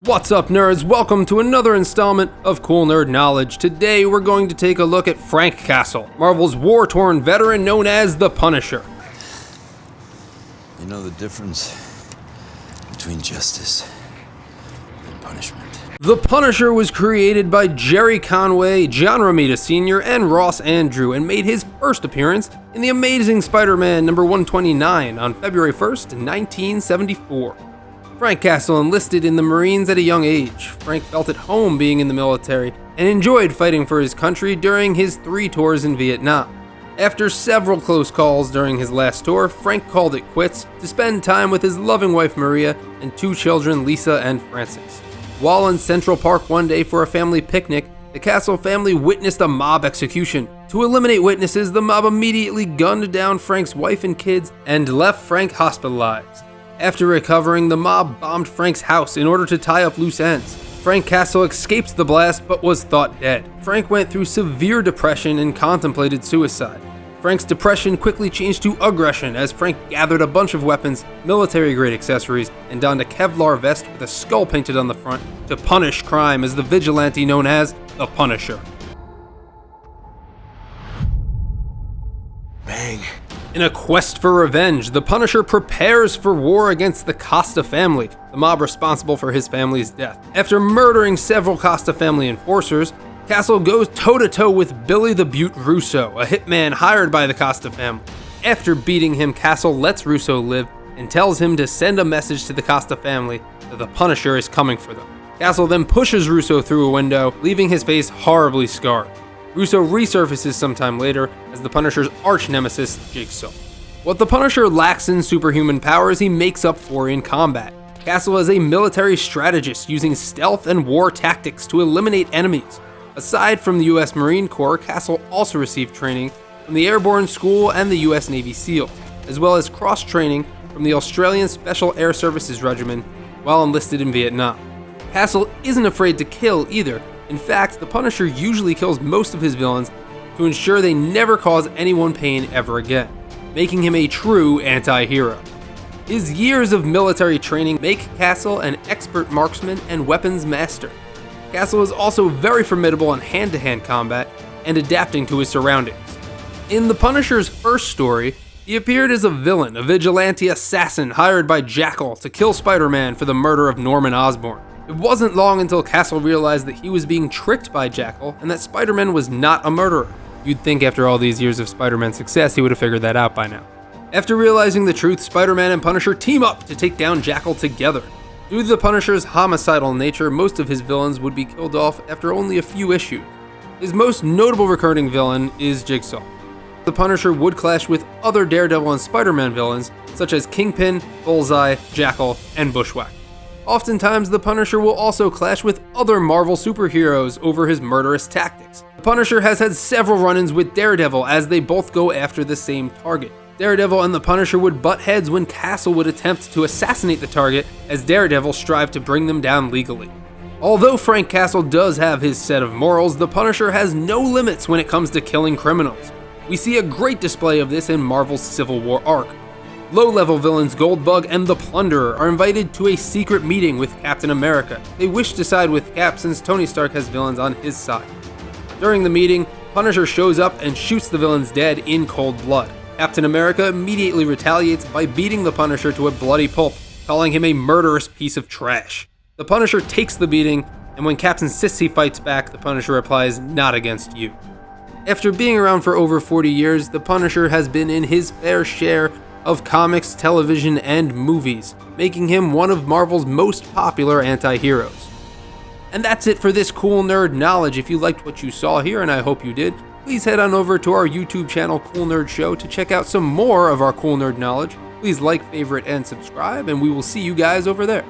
What's up, nerds? Welcome to another installment of Cool Nerd Knowledge. Today we're going to take a look at Frank Castle, Marvel's war-torn veteran known as the Punisher. You know the difference between justice and punishment. The Punisher was created by Jerry Conway, John Romita Sr., and Ross Andru, and made his first appearance in The Amazing Spider-Man number 129 on February 1st, 1974. Frank Castle enlisted in the Marines at a young age. Frank felt at home being in the military and enjoyed fighting for his country during his 3 tours in Vietnam. After several close calls during his last tour, Frank called it quits to spend time with his loving wife Maria and 2 children, Lisa and Francis. While in Central Park one day for a family picnic, the Castle family witnessed a mob execution. To eliminate witnesses, the mob immediately gunned down Frank's wife and kids and left Frank hospitalized. After recovering, the mob bombed Frank's house in order to tie up loose ends. Frank Castle escaped the blast but was thought dead. Frank went through severe depression and contemplated suicide. Frank's depression quickly changed to aggression as Frank gathered a bunch of weapons, military-grade accessories, and donned a Kevlar vest with a skull painted on the front to punish crime as the vigilante known as the Punisher. Bang. In a quest for revenge, the Punisher prepares for war against the Costa family, the mob responsible for his family's death. After murdering several Costa family enforcers, Castle goes toe-to-toe with Billy the Beaut Russo, a hitman hired by the Costa family. After beating him, Castle lets Russo live and tells him to send a message to the Costa family that the Punisher is coming for them. Castle then pushes Russo through a window, leaving his face horribly scarred. Russo resurfaces sometime later as the Punisher's arch-nemesis, Jigsaw. What the Punisher lacks in superhuman powers, he makes up for in combat. Castle is a military strategist using stealth and war tactics to eliminate enemies. Aside from the US Marine Corps, Castle also received training from the Airborne School and the US Navy SEALs, as well as cross-training from the Australian Special Air Services Regiment while enlisted in Vietnam. Castle isn't afraid to kill either. In fact, the Punisher usually kills most of his villains to ensure they never cause anyone pain ever again, making him a true anti-hero. His years of military training make Castle an expert marksman and weapons master. Castle is also very formidable in hand-to-hand combat and adapting to his surroundings. In the Punisher's first story, he appeared as a villain, a vigilante assassin hired by Jackal to kill Spider-Man for the murder of Norman Osborn. It wasn't long until Castle realized that he was being tricked by Jackal and that Spider-Man was not a murderer. You'd think after all these years of Spider-Man's success, he would have figured that out by now. After realizing the truth, Spider-Man and Punisher team up to take down Jackal together. Due to the Punisher's homicidal nature, most of his villains would be killed off after only a few issues. His most notable recurring villain is Jigsaw. The Punisher would clash with other Daredevil and Spider-Man villains, such as Kingpin, Bullseye, Jackal, and Bushwhack. Oftentimes, the Punisher will also clash with other Marvel superheroes over his murderous tactics. The Punisher has had several run-ins with Daredevil as they both go after the same target. Daredevil and the Punisher would butt heads when Castle would attempt to assassinate the target as Daredevil strived to bring them down legally. Although Frank Castle does have his set of morals, the Punisher has no limits when it comes to killing criminals. We see a great display of this in Marvel's Civil War arc. Low-level villains Goldbug and the Plunderer are invited to a secret meeting with Captain America. They wish to side with Cap since Tony Stark has villains on his side. During the meeting, Punisher shows up and shoots the villains dead in cold blood. Captain America immediately retaliates by beating the Punisher to a bloody pulp, calling him a murderous piece of trash. The Punisher takes the beating, and when Cap insists he fights back, the Punisher replies, "Not against you." After being around for over 40 years, the Punisher has been in his fair share of comics, television, and movies, making him one of Marvel's most popular anti-heroes. And that's it for this Cool Nerd Knowledge. If you liked what you saw here, and I hope you did, please head on over to our YouTube channel, Cool Nerd Show, to check out some more of our Cool Nerd Knowledge. Please like, favorite, and subscribe, and we will see you guys over there.